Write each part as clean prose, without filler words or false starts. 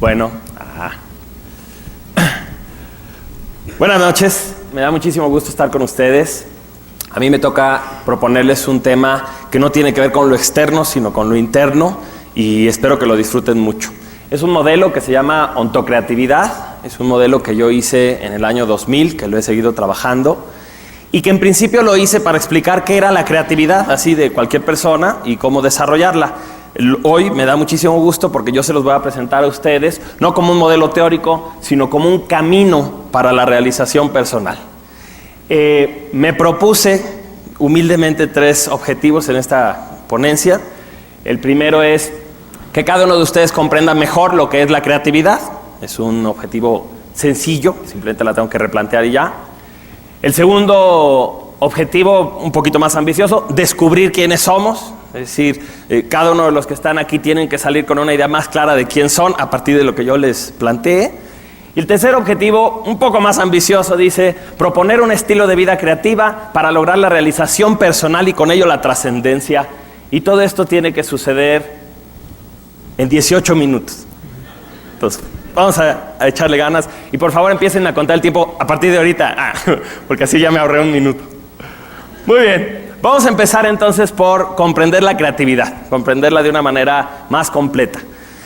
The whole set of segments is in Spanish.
Bueno, buenas noches, me da muchísimo gusto estar con ustedes. A mí me toca proponerles un tema que no tiene que ver con lo externo, sino con lo interno, y espero que lo disfruten mucho. Es un modelo que se llama ontocreatividad, es un modelo que yo hice en el año 2000, que lo he seguido trabajando, y que en principio lo hice para explicar qué era la creatividad, así de cualquier persona, y cómo desarrollarla. Hoy me da muchísimo gusto porque yo se los voy a presentar a ustedes, no como un modelo teórico, sino como un camino para la realización personal. Me propuse humildemente 3 objetivos en esta ponencia. El primero es que cada uno de ustedes comprenda mejor lo que es la creatividad. Es un objetivo sencillo, simplemente la tengo que replantear y ya. El segundo objetivo, un poquito más ambicioso, descubrir quiénes somos. Es decir, cada uno de los que están aquí tienen que salir con una idea más clara de quién son a partir de lo que yo les planteé. Y el tercer objetivo, un poco más ambicioso, dice proponer un estilo de vida creativa para lograr la realización personal y con ello la trascendencia. Y todo esto tiene que suceder en 18 minutos. Entonces, vamos a echarle ganas. Y por favor empiecen a contar el tiempo a partir de ahorita, porque así ya me ahorré un minuto. Muy bien. Vamos a empezar entonces por comprender la creatividad, comprenderla de una manera más completa.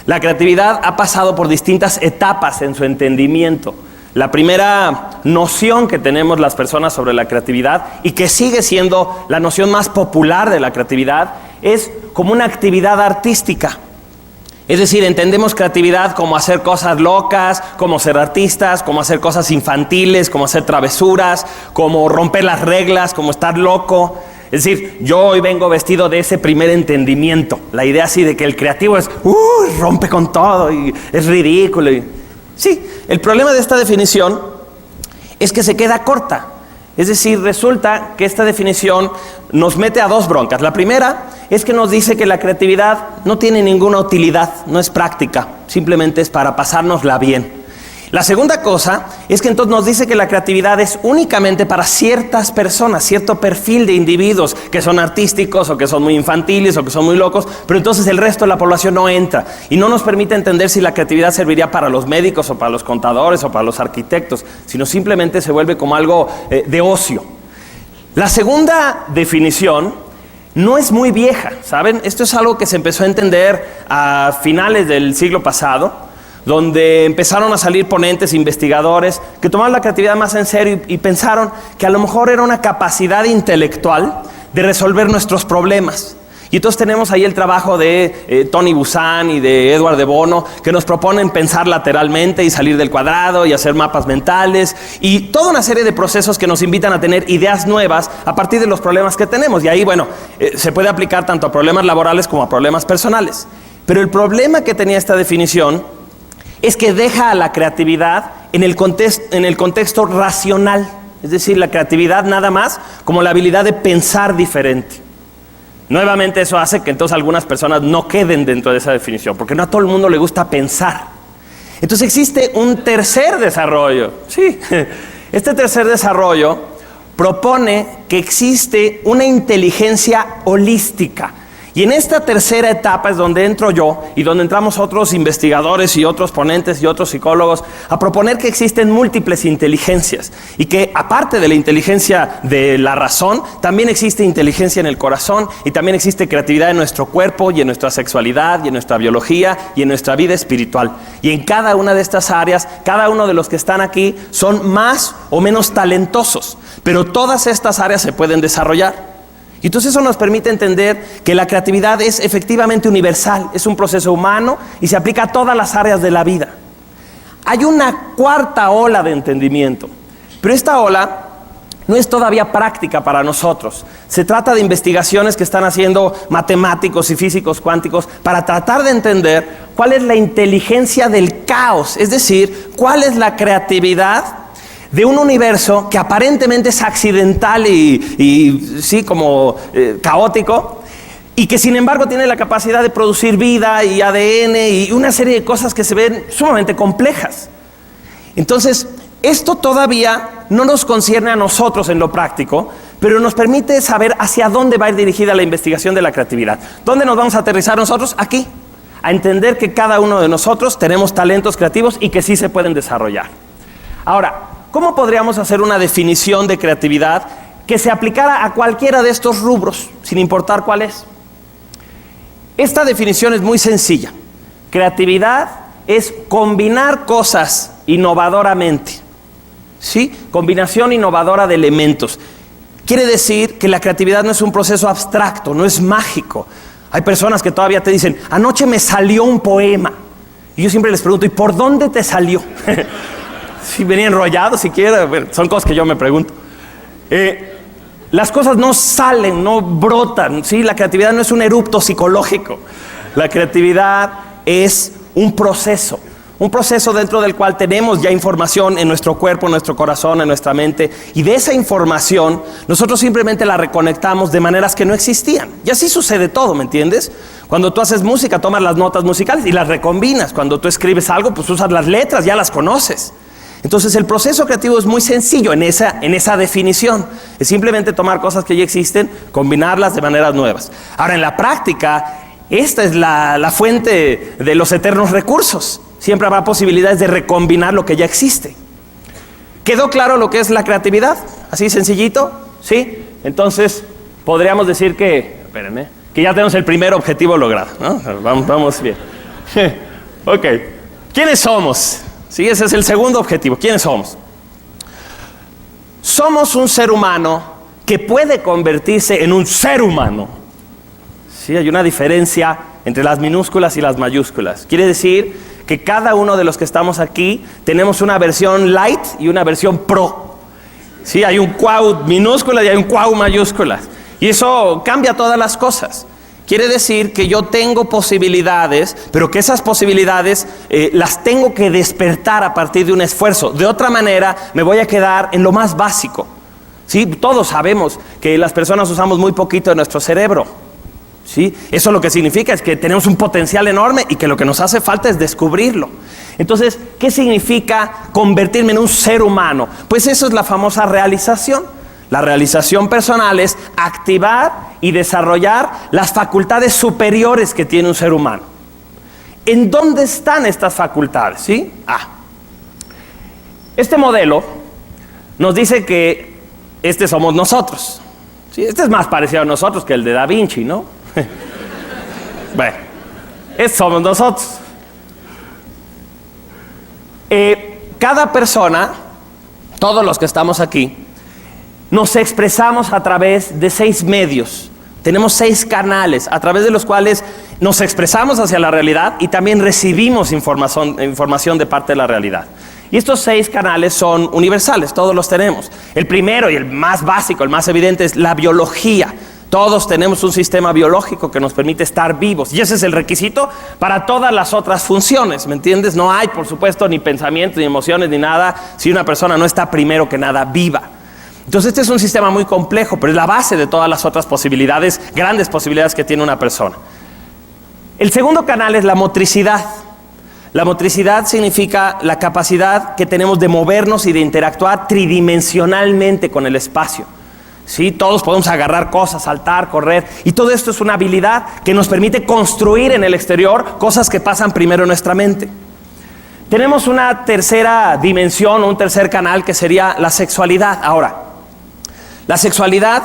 La creatividad ha pasado por distintas etapas en su entendimiento. La primera noción que tenemos las personas sobre la creatividad, y que sigue siendo la noción más popular de la creatividad, es como una actividad artística. Es decir, entendemos creatividad como hacer cosas locas, como ser artistas, como hacer cosas infantiles, como hacer travesuras, como romper las reglas, como estar loco. Es decir, yo hoy vengo vestido de ese primer entendimiento. La idea así de que el creativo es, rompe con todo y es ridículo. Sí, el problema de esta definición es que se queda corta. Es decir, resulta que esta definición nos mete a 2 broncas. La primera es que nos dice que la creatividad no tiene ninguna utilidad, no es práctica, simplemente es para pasárnosla bien. La segunda cosa es que entonces nos dice que la creatividad es únicamente para ciertas personas, cierto perfil de individuos que son artísticos o que son muy infantiles o que son muy locos, pero entonces el resto de la población no entra y no nos permite entender si la creatividad serviría para los médicos o para los contadores o para los arquitectos, sino simplemente se vuelve como algo de ocio. La segunda definición no es muy vieja, ¿saben? Esto es algo que se empezó a entender a finales del siglo pasado, donde empezaron a salir ponentes, investigadores, que tomaron la creatividad más en serio y pensaron que a lo mejor era una capacidad intelectual de resolver nuestros problemas. Y entonces tenemos ahí el trabajo de Tony Buzan y de Edward de Bono, que nos proponen pensar lateralmente y salir del cuadrado y hacer mapas mentales y toda una serie de procesos que nos invitan a tener ideas nuevas a partir de los problemas que tenemos. Y ahí, se puede aplicar tanto a problemas laborales como a problemas personales. Pero el problema que tenía esta definición es que deja a la creatividad en el contexto racional. Es decir, la creatividad nada más como la habilidad de pensar diferente. Nuevamente eso hace que entonces algunas personas no queden dentro de esa definición, porque no a todo el mundo le gusta pensar. Entonces existe un tercer desarrollo. Sí, este tercer desarrollo propone que existe una inteligencia holística. Y en esta tercera etapa es donde entro yo y donde entramos otros investigadores y otros ponentes y otros psicólogos a proponer que existen múltiples inteligencias y que aparte de la inteligencia de la razón, también existe inteligencia en el corazón y también existe creatividad en nuestro cuerpo y en nuestra sexualidad y en nuestra biología y en nuestra vida espiritual. Y en cada una de estas áreas, cada uno de los que están aquí son más o menos talentosos, pero todas estas áreas se pueden desarrollar. Y entonces eso nos permite entender que la creatividad es efectivamente universal, es un proceso humano y se aplica a todas las áreas de la vida. Hay una cuarta ola de entendimiento, pero esta ola no es todavía práctica para nosotros. Se trata de investigaciones que están haciendo matemáticos y físicos cuánticos para tratar de entender cuál es la inteligencia del caos, es decir, cuál es la creatividad de un universo que aparentemente es accidental y sí, como caótico, y que sin embargo tiene la capacidad de producir vida y ADN y una serie de cosas que se ven sumamente complejas. Entonces, esto todavía no nos concierne a nosotros en lo práctico, pero nos permite saber hacia dónde va a ir dirigida la investigación de la creatividad. ¿Dónde nos vamos a aterrizar nosotros? Aquí. a entender que cada uno de nosotros tenemos talentos creativos y que sí se pueden desarrollar. Ahora, ¿cómo podríamos hacer una definición de creatividad que se aplicara a cualquiera de estos rubros, sin importar cuál es? Esta definición es muy sencilla. Creatividad es combinar cosas innovadoramente, ¿sí? Combinación innovadora de elementos. Quiere decir que la creatividad no es un proceso abstracto, no es mágico. Hay personas que todavía te dicen, anoche me salió un poema. Y yo siempre les pregunto, ¿y por dónde te salió? Si venía enrollado siquiera, bueno, son cosas que yo me pregunto. Las cosas no salen, no brotan, ¿sí? La creatividad no es un erupto psicológico. La creatividad es un proceso dentro del cual tenemos ya información en nuestro cuerpo, en nuestro corazón, en nuestra mente, y de esa información nosotros simplemente la reconectamos de maneras que no existían. Y así sucede todo, ¿me entiendes? Cuando tú haces música, tomas las notas musicales y las recombinas. Cuando tú escribes algo, pues usas las letras, ya las conoces. Entonces el proceso creativo es muy sencillo en esa definición. Es simplemente tomar cosas que ya existen, combinarlas de maneras nuevas. Ahora, en la práctica, esta es la fuente de los eternos recursos. Siempre habrá posibilidades de recombinar lo que ya existe. ¿Quedó claro lo que es la creatividad? Así sencillito, ¿sí? Entonces podríamos decir que ya tenemos el primer objetivo logrado, ¿no? Vamos bien. Ok, ¿quiénes somos? Sí, ese es el segundo objetivo. ¿Quiénes somos? Somos un ser humano que puede convertirse en un ser humano. Sí, hay una diferencia entre las minúsculas y las mayúsculas. Quiere decir que cada uno de los que estamos aquí tenemos una versión light y una versión pro. Sí, hay un cuau minúscula y hay un cuau mayúscula. Y eso cambia todas las cosas. Quiere decir que yo tengo posibilidades, pero que esas posibilidades las tengo que despertar a partir de un esfuerzo. De otra manera, me voy a quedar en lo más básico. ¿Sí? Todos sabemos que las personas usamos muy poquito de nuestro cerebro. ¿Sí? Eso lo que significa es que tenemos un potencial enorme y que lo que nos hace falta es descubrirlo. Entonces, ¿qué significa convertirme en un ser humano? Pues eso es la famosa realización. La realización personal es activar y desarrollar las facultades superiores que tiene un ser humano. ¿En dónde están estas facultades? ¿Sí? Este modelo nos dice que este somos nosotros. ¿Sí? Este es más parecido a nosotros que el de Da Vinci, ¿no? Bueno, este somos nosotros. Cada persona, todos los que estamos aquí, nos expresamos a través de 6 medios. Tenemos 6 canales a través de los cuales nos expresamos hacia la realidad y también recibimos información de parte de la realidad. Y estos 6 canales son universales, todos los tenemos. El primero y el más básico, el más evidente es la biología. Todos tenemos un sistema biológico que nos permite estar vivos y ese es el requisito para todas las otras funciones, ¿me entiendes? No hay, por supuesto, ni pensamientos, ni emociones, ni nada si una persona no está primero que nada viva. Entonces este es un sistema muy complejo, pero es la base de todas las otras posibilidades, grandes posibilidades que tiene una persona. El segundo canal es la motricidad. La motricidad significa la capacidad que tenemos de movernos y de interactuar tridimensionalmente con el espacio. ¿Sí? Todos podemos agarrar cosas, saltar, correr, y todo esto es una habilidad que nos permite construir en el exterior cosas que pasan primero en nuestra mente. Tenemos una tercera dimensión, un tercer canal que sería la sexualidad. Ahora, la sexualidad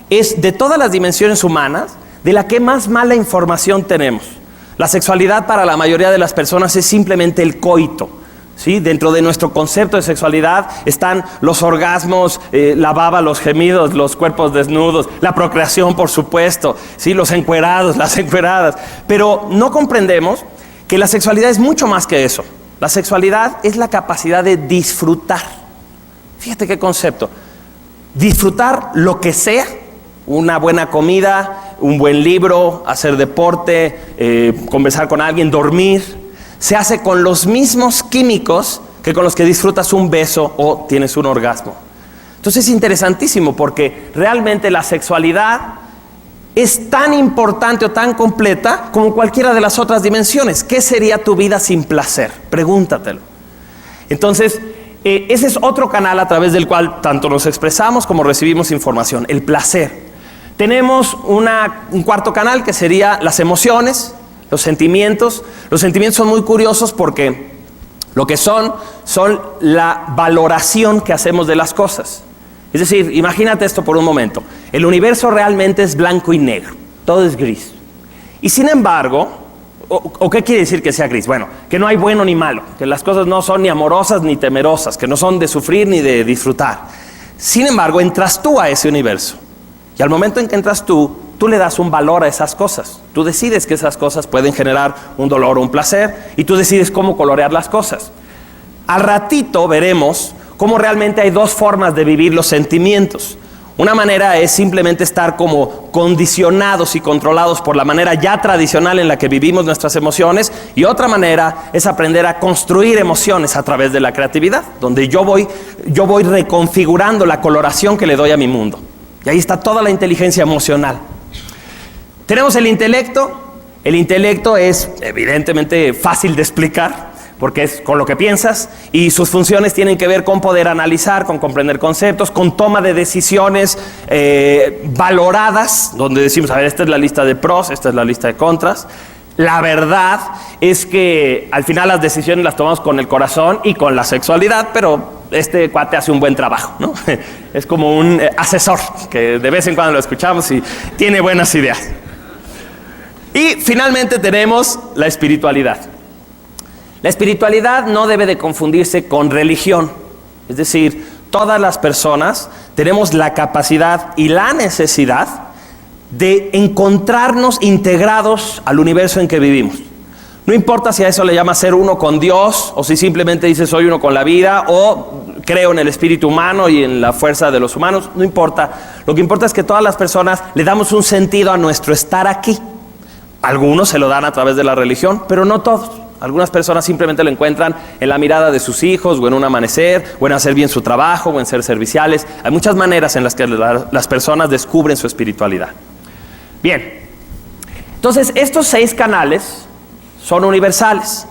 es de todas las dimensiones humanas de la que más mala información tenemos. La sexualidad para la mayoría de las personas es simplemente el coito. ¿Sí? Dentro de nuestro concepto de sexualidad están los orgasmos, la baba, los gemidos, los cuerpos desnudos, la procreación, por supuesto, ¿sí? Los encuerados, las encueradas. Pero no comprendemos que la sexualidad es mucho más que eso. La sexualidad es la capacidad de disfrutar. Fíjate qué concepto. Disfrutar lo que sea, una buena comida, un buen libro, hacer deporte, conversar con alguien, dormir. Se hace con los mismos químicos que con los que disfrutas un beso o tienes un orgasmo. Entonces es interesantísimo porque realmente la sexualidad es tan importante o tan completa como cualquiera de las otras dimensiones. ¿Qué sería tu vida sin placer? Pregúntatelo. Entonces, ese es otro canal a través del cual tanto nos expresamos como recibimos información, el placer. Tenemos un cuarto canal que sería las emociones. Los sentimientos son muy curiosos porque lo que son la valoración que hacemos de las cosas. Es decir, imagínate esto por un momento. El universo realmente es blanco y negro, todo es gris. Y sin embargo, ¿o qué quiere decir que sea gris? Bueno, que no hay bueno ni malo, que las cosas no son ni amorosas ni temerosas, que no son de sufrir ni de disfrutar. Sin embargo, entras tú a ese universo. Y al momento en que entras tú le das un valor a esas cosas. Tú decides que esas cosas pueden generar un dolor o un placer y tú decides cómo colorear las cosas. Al ratito veremos cómo realmente hay dos formas de vivir los sentimientos. Una manera es simplemente estar como condicionados y controlados por la manera ya tradicional en la que vivimos nuestras emociones, y otra manera es aprender a construir emociones a través de la creatividad, donde yo voy reconfigurando la coloración que le doy a mi mundo. Y ahí está toda la inteligencia emocional. Tenemos el intelecto. El intelecto es evidentemente fácil de explicar, porque es con lo que piensas, y sus funciones tienen que ver con poder analizar, con comprender conceptos, con toma de decisiones valoradas, donde decimos, a ver, esta es la lista de pros, esta es la lista de contras. La verdad es que al final las decisiones las tomamos con el corazón y con la sexualidad, pero este cuate hace un buen trabajo, ¿no? Es como un asesor que de vez en cuando lo escuchamos y tiene buenas ideas. Y finalmente tenemos la espiritualidad. La espiritualidad no debe de confundirse con religión. Es decir, todas las personas tenemos la capacidad y la necesidad de encontrarnos integrados al universo en que vivimos. No importa si a eso le llamas ser uno con Dios, o si simplemente dices soy uno con la vida, o creo en el espíritu humano y en la fuerza de los humanos, no importa. Lo que importa es que todas las personas le damos un sentido a nuestro estar aquí. Algunos se lo dan a través de la religión, pero no todos. Algunas personas simplemente lo encuentran en la mirada de sus hijos, o en un amanecer, o en hacer bien su trabajo, o en ser serviciales. Hay muchas maneras en las que las personas descubren su espiritualidad. Bien, entonces estos 6 canales son universales.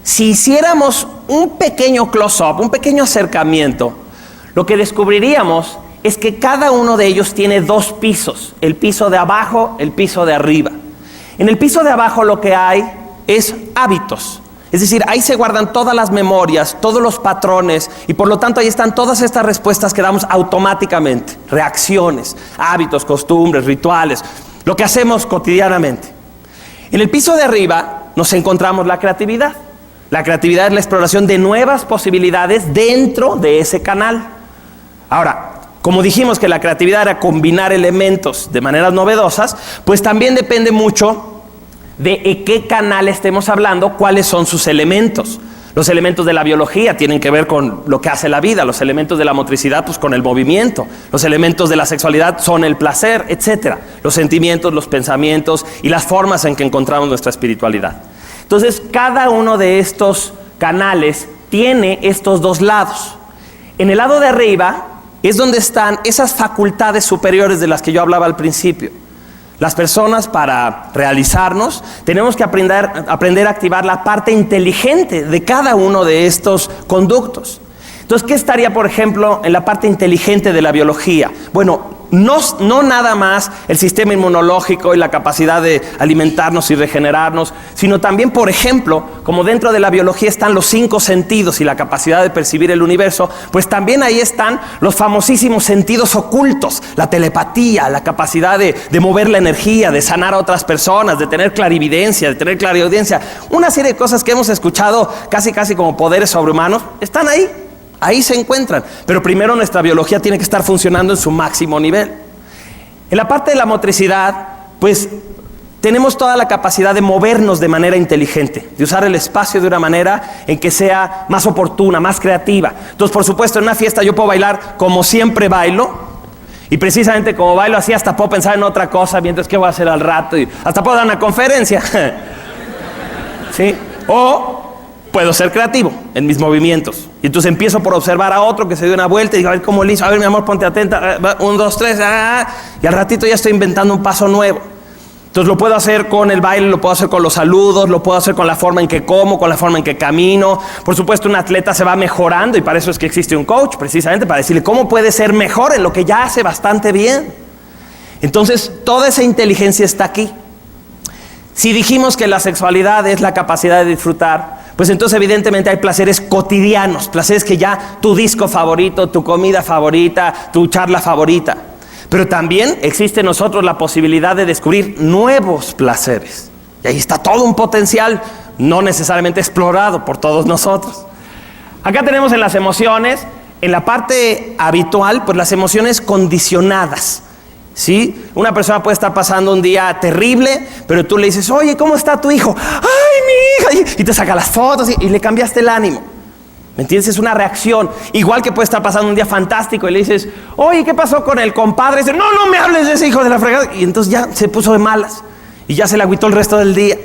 Si hiciéramos un pequeño close-up, un pequeño acercamiento, lo que descubriríamos es que cada uno de ellos tiene 2 pisos, el piso de abajo, el piso de arriba. En el piso de abajo lo que hay es hábitos, es decir, ahí se guardan todas las memorias, todos los patrones, y por lo tanto ahí están todas estas respuestas que damos automáticamente, reacciones, hábitos, costumbres, rituales, lo que hacemos cotidianamente. En el piso de arriba nos encontramos la creatividad. La creatividad es la exploración de nuevas posibilidades dentro de ese canal. Ahora, como dijimos que la creatividad era combinar elementos de maneras novedosas, pues también depende mucho de qué canal estemos hablando, cuáles son sus elementos. Los elementos de la biología tienen que ver con lo que hace la vida, los elementos de la motricidad pues con el movimiento, los elementos de la sexualidad son el placer, etc. Los sentimientos, los pensamientos y las formas en que encontramos nuestra espiritualidad. Entonces, cada uno de estos canales tiene estos 2 lados. En el lado de arriba es donde están esas facultades superiores de las que yo hablaba al principio. Las personas, para realizarnos, tenemos que aprender a activar la parte inteligente de cada uno de estos conductos. Entonces, ¿qué estaría, por ejemplo, en la parte inteligente de la biología? Bueno, no nada más el sistema inmunológico y la capacidad de alimentarnos y regenerarnos, sino también, por ejemplo, como dentro de la biología están los 5 sentidos y la capacidad de percibir el universo, pues también ahí están los famosísimos sentidos ocultos, la telepatía, la capacidad de mover la energía, de sanar a otras personas, de tener clarividencia, de tener clariaudiencia. Una serie de cosas que hemos escuchado casi como poderes sobrehumanos, están ahí. Ahí se encuentran, pero primero nuestra biología tiene que estar funcionando en su máximo nivel. En la parte de la motricidad, pues tenemos toda la capacidad de movernos de manera inteligente, de usar el espacio de una manera en que sea más oportuna, más creativa. Entonces, por supuesto, en una fiesta yo puedo bailar como siempre bailo, y precisamente como bailo así hasta puedo pensar en otra cosa, mientras que voy a hacer al rato, y hasta puedo dar una conferencia. ¿Sí? O puedo ser creativo en mis movimientos. Y entonces empiezo por observar a otro que se dio una vuelta y digo, a ver cómo le hizo, a ver mi amor, ponte atenta, 1, 2, 3, y al ratito ya estoy inventando un paso nuevo. Entonces lo puedo hacer con el baile, lo puedo hacer con los saludos, lo puedo hacer con la forma en que como, con la forma en que camino. Por supuesto, un atleta se va mejorando y para eso es que existe un coach, precisamente para decirle cómo puede ser mejor en lo que ya hace bastante bien. Entonces, toda esa inteligencia está aquí. Si dijimos que la sexualidad es la capacidad de disfrutar, pues entonces evidentemente hay placeres cotidianos, placeres que ya tu disco favorito, tu comida favorita, tu charla favorita. Pero también existe en nosotros la posibilidad de descubrir nuevos placeres. Y ahí está todo un potencial no necesariamente explorado por todos nosotros. Acá tenemos en las emociones, en la parte habitual, pues las emociones condicionadas. ¿Sí? Una persona puede estar pasando un día terrible, pero tú le dices, oye, ¿cómo está tu hijo? ¡Ay, mi hija! Y te saca las fotos y le cambiaste el ánimo. ¿Me entiendes? Es una reacción. Igual que puede estar pasando un día fantástico y le dices, oye, ¿qué pasó con el compadre? Y dice, no me hables de ese hijo de la fregada. Y entonces ya se puso de malas y ya se le agüitó el resto del día.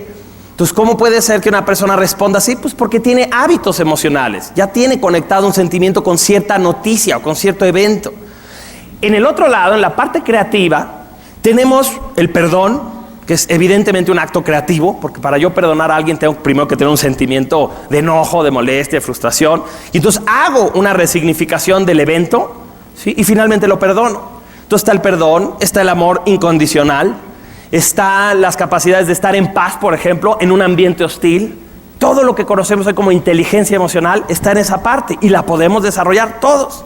Entonces, ¿cómo puede ser que una persona responda así? Pues porque tiene hábitos emocionales. Ya tiene conectado un sentimiento con cierta noticia o con cierto evento. En el otro lado, en la parte creativa, tenemos el perdón, que es evidentemente un acto creativo, porque para yo perdonar a alguien tengo primero que tener un sentimiento de enojo, de molestia, de frustración, y entonces hago una resignificación del evento, ¿sí? Y finalmente lo perdono. Entonces está el perdón, está el amor incondicional, está las capacidades de estar en paz, por ejemplo, en un ambiente hostil. Todo lo que conocemos hoy como inteligencia emocional está en esa parte y la podemos desarrollar todos.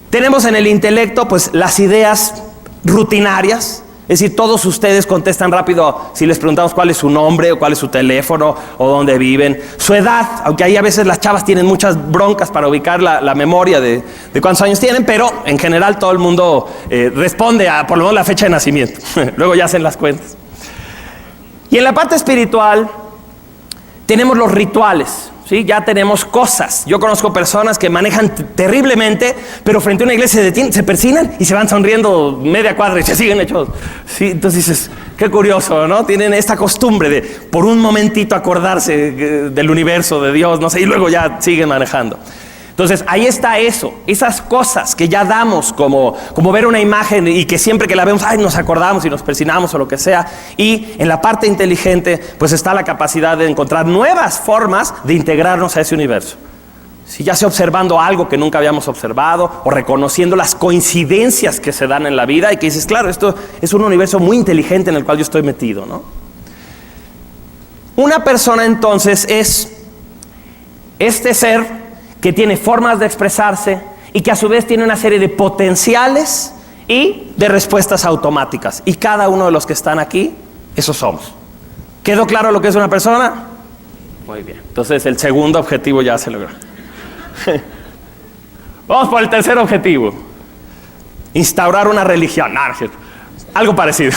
Tenemos en el intelecto pues las ideas rutinarias, es decir, todos ustedes contestan rápido si les preguntamos cuál es su nombre o cuál es su teléfono o dónde viven, su edad, aunque ahí a veces las chavas tienen muchas broncas para ubicar la memoria de cuántos años tienen, pero en general todo el mundo responde a por lo menos la fecha de nacimiento, luego ya hacen las cuentas. Y en la parte espiritual tenemos los rituales. ¿Sí? Ya tenemos cosas. Yo conozco personas que manejan terriblemente, pero frente a una iglesia se detienen, se persignan y se van sonriendo media cuadra y se siguen hechos. ¿Sí? Entonces dices, qué curioso, ¿no? Tienen esta costumbre de por un momentito acordarse del universo, de Dios, no sé, y luego ya siguen manejando. Entonces ahí está eso, esas cosas que ya damos como ver una imagen y que siempre que la vemos, nos acordamos y nos persignamos o lo que sea. Y en la parte inteligente pues está la capacidad de encontrar nuevas formas de integrarnos a ese universo. Si ya sea observando algo que nunca habíamos observado o reconociendo las coincidencias que se dan en la vida y que dices, claro, esto es un universo muy inteligente en el cual yo estoy metido, ¿no? Una persona entonces es este ser que tiene formas de expresarse y que a su vez tiene una serie de potenciales y de respuestas automáticas. Y cada uno de los que están aquí, esos somos. ¿Quedó claro lo que es una persona? Muy bien. Entonces el segundo objetivo ya se logró. Vamos por el tercer objetivo. Instaurar una religión. No, algo parecido.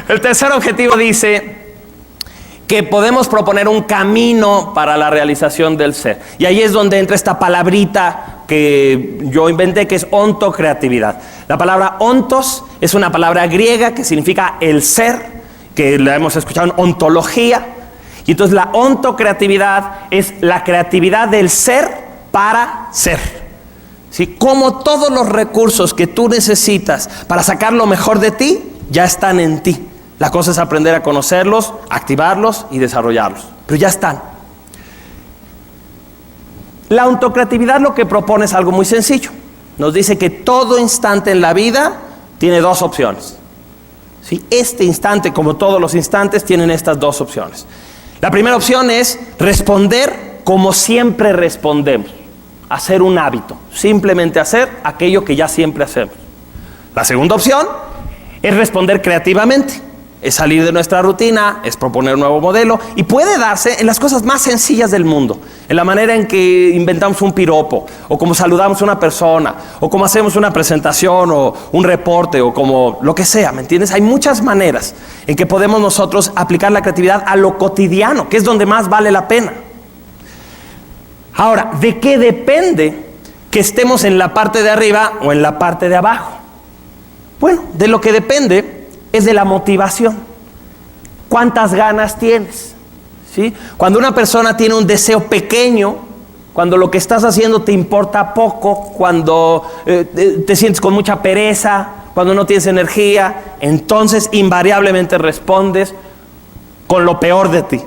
El tercer objetivo dice que podemos proponer un camino para la realización del ser. Y ahí es donde entra esta palabrita que yo inventé, que es ontocreatividad. La palabra ontos es una palabra griega que significa el ser, que la hemos escuchado en ontología. Y entonces la ontocreatividad es la creatividad del ser para ser. ¿Sí? Como todos los recursos que tú necesitas para sacar lo mejor de ti, ya están en ti. La cosa es aprender a conocerlos, activarlos y desarrollarlos. Pero ya están. La ontocreatividad lo que propone es algo muy sencillo. Nos dice que todo instante en la vida tiene dos opciones. ¿Sí? Este instante, como todos los instantes, tienen estas dos opciones. La primera opción es responder como siempre respondemos. Hacer un hábito. Simplemente hacer aquello que ya siempre hacemos. La segunda opción es responder creativamente. Es salir de nuestra rutina, es proponer un nuevo modelo y puede darse en las cosas más sencillas del mundo, en la manera en que inventamos un piropo o como saludamos a una persona o como hacemos una presentación o un reporte o como lo que sea, ¿me entiendes? Hay muchas maneras en que podemos nosotros aplicar la creatividad a lo cotidiano, que es donde más vale la pena. Ahora, ¿de qué depende que estemos en la parte de arriba o en la parte de abajo? Bueno, de lo que depende es de la motivación. ¿Cuántas ganas tienes? ¿Sí? Cuando una persona tiene un deseo pequeño, cuando lo que estás haciendo te importa poco, cuando te sientes con mucha pereza, cuando no tienes energía, entonces invariablemente respondes con lo peor de ti.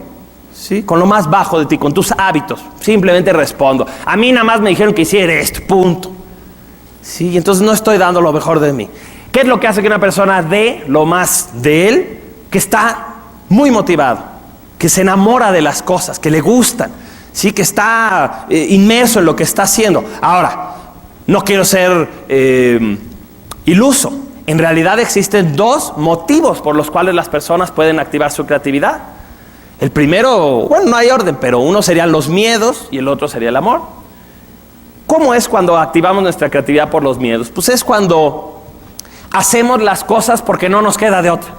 ¿Sí? Con lo más bajo de ti, con tus hábitos. Simplemente respondo. A mí nada más me dijeron que hiciera esto, punto. ¿Sí? Y entonces no estoy dando lo mejor de mí. ¿Qué es lo que hace que una persona dé lo más de él? Que está muy motivado, que se enamora de las cosas, que le gustan, ¿sí? Que está inmerso en lo que está haciendo. Ahora, no quiero ser iluso. En realidad existen dos motivos por los cuales las personas pueden activar su creatividad. El primero, bueno, no hay orden, pero uno serían los miedos y el otro sería el amor. ¿Cómo es cuando activamos nuestra creatividad por los miedos? Pues es cuando hacemos las cosas porque no nos queda de otra.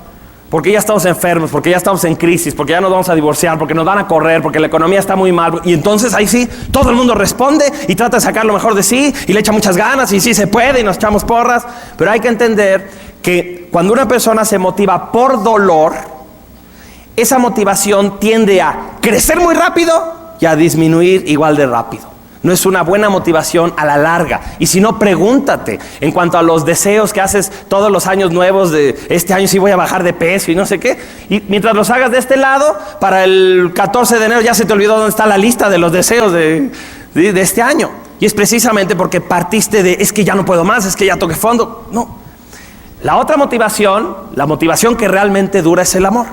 Porque ya estamos enfermos, porque ya estamos en crisis, porque ya nos vamos a divorciar, porque nos van a correr, porque la economía está muy mal. Y entonces ahí sí, todo el mundo responde y trata de sacar lo mejor de sí y le echa muchas ganas y sí se puede y nos echamos porras. Pero hay que entender que cuando una persona se motiva por dolor, esa motivación tiende a crecer muy rápido y a disminuir igual de rápido. No es una buena motivación a la larga. Y si no, pregúntate en cuanto a los deseos que haces todos los años nuevos de este año sí voy a bajar de peso y no sé qué. Y mientras los hagas de este lado, para el 14 de enero ya se te olvidó dónde está la lista de los deseos de este año. Y es precisamente porque partiste de es que ya no puedo más, es que ya toqué fondo. No. La otra motivación, la motivación que realmente dura es el amor.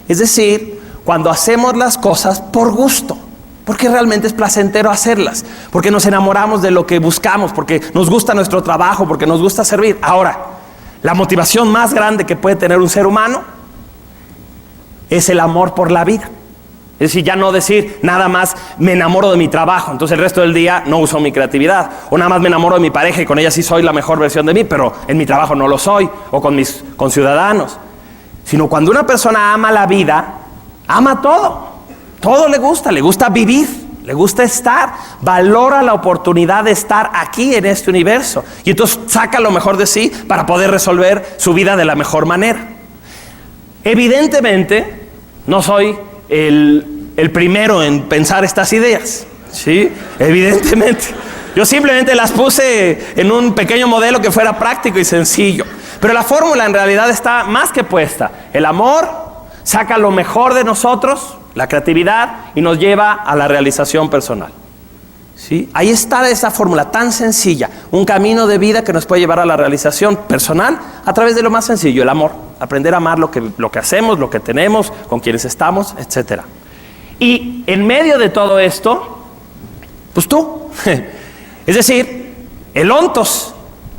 Es decir, cuando hacemos las cosas por gusto. Porque realmente es placentero hacerlas, porque nos enamoramos de lo que buscamos, porque nos gusta nuestro trabajo, porque nos gusta servir. Ahora, la motivación más grande que puede tener un ser humano es el amor por la vida. Es decir, ya no decir nada más me enamoro de mi trabajo, entonces el resto del día no uso mi creatividad. O nada más me enamoro de mi pareja y con ella sí soy la mejor versión de mí, pero en mi trabajo no lo soy, o con mis conciudadanos. Sino cuando una persona ama la vida, ama todo. Todo le gusta vivir, le gusta estar, valora la oportunidad de estar aquí en este universo. Y entonces saca lo mejor de sí para poder resolver su vida de la mejor manera. Evidentemente, no soy el primero en pensar estas ideas, ¿sí? Evidentemente. Yo simplemente las puse en un pequeño modelo que fuera práctico y sencillo. Pero la fórmula en realidad está más que puesta. El amor saca lo mejor de nosotros, la creatividad, y nos lleva a la realización personal. ¿Sí? Ahí está esa fórmula tan sencilla, un camino de vida que nos puede llevar a la realización personal a través de lo más sencillo, el amor. Aprender a amar lo que hacemos, lo que tenemos, con quienes estamos, etc. Y en medio de todo esto, pues tú, es decir, el ontos,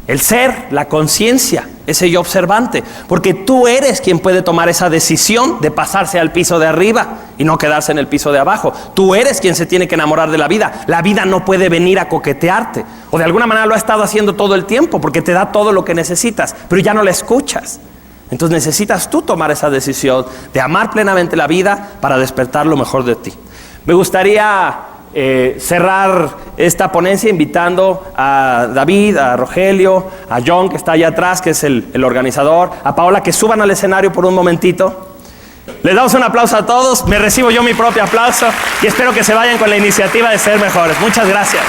el ser, la conciencia, ese yo observante, porque tú eres quien puede tomar esa decisión de pasarse al piso de arriba y no quedarse en el piso de abajo. Tú eres quien se tiene que enamorar de la vida. La vida no puede venir a coquetearte, o de alguna manera lo ha estado haciendo todo el tiempo porque te da todo lo que necesitas, pero ya no la escuchas. Entonces necesitas tú tomar esa decisión de amar plenamente la vida para despertar lo mejor de ti. Me gustaría cerrar esta ponencia invitando a David, a Rogelio, a John, que está allá atrás, que es el organizador, a Paola, que suban al escenario por un momentito. Les damos un aplauso a todos, me recibo yo mi propio aplauso y espero que se vayan con la iniciativa de ser mejores. Muchas gracias.